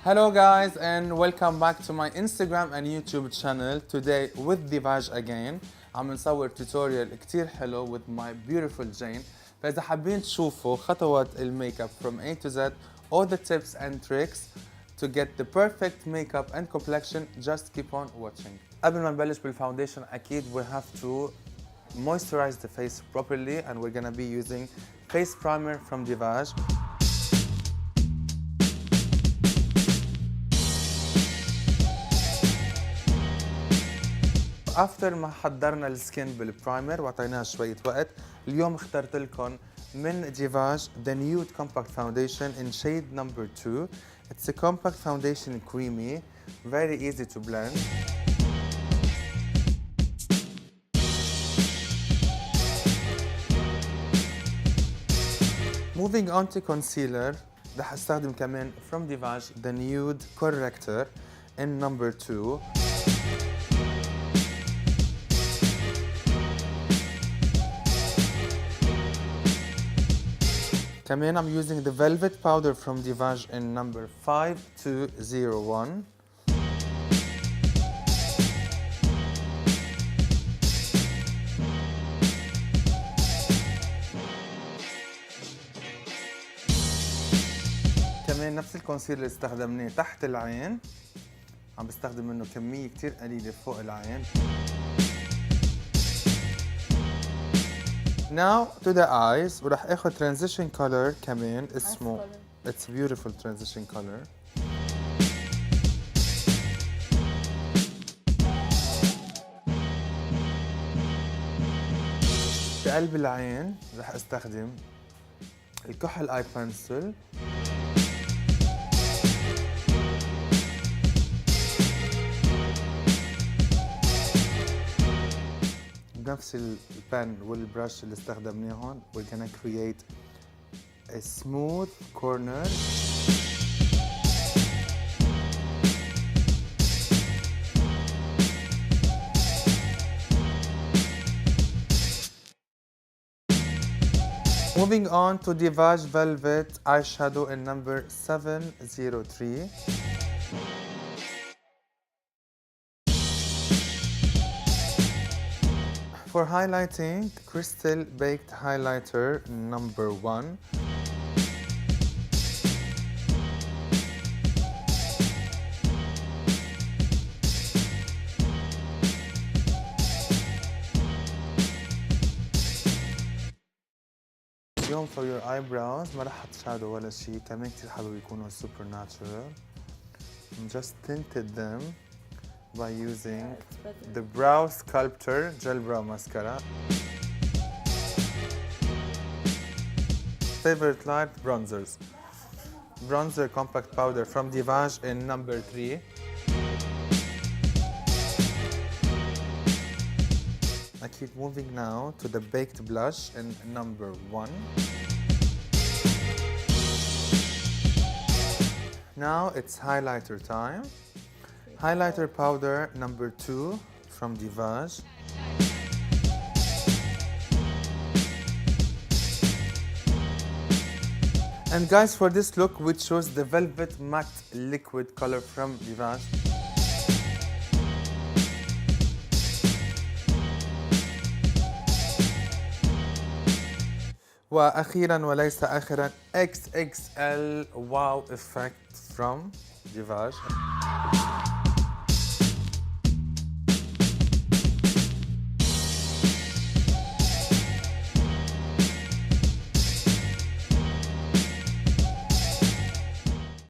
Hello guys and welcome back to my Instagram and YouTube channel. Today with Divage again. عم نصور tutorial كتير حلو with my beautiful Jane. فإذا حابين تشوفوا خطوات الميك اب from A to Z, all the tips and tricks to get the perfect makeup and complexion, just keep on watching. قبل ما نبلش بالفاونديشن أكيد we have to moisturize the face properly and we're gonna be using face primer from Divage. افتر ما حضرنا السكين بالبرايمر وعطيناها شويه وقت، اليوم اخترت لكم من ديفاج the nude compact foundation in shade number 2. It's a compact foundation, creamy, very easy to blend. Moving on to concealer، رح استخدم كمان from Divage the nude corrector in number 2. كمان I'm using the velvet powder from Divage in number 5201. كمان نفس الكونسيلر اللي استخدمناه تحت العين عم بستخدم منه كمية كتير قليلة فوق العين. Now to the eyes ورح اخذ transition color كمان اسمه it's beautiful transition color. بقلب العين رح استخدم الكحل اي بنسل. بنفس البان والبرش اللي استخدمناهم we're gonna create a smooth corner. Moving on to Divage Velvet eyeshadow in number 703. For highlighting, Crystal Baked Highlighter number 1. اليوم for your eyebrows ما رح احط شادو ولا شيء، كمان كتير حلو يكونوا super natural. Just tinted them by using the Brow Sculptor Gel Brow Mascara. Favorite light bronzers. Bronzer compact powder from Divage in number 3. I keep moving now to the baked blush in number 1. Now it's highlighter time. Highlighter powder number 2 from Divage. And guys, for this look we chose the Velvet Matte Liquid color from Divage. وأخيراً وليس آخراً XXL Wow Effect from Divage.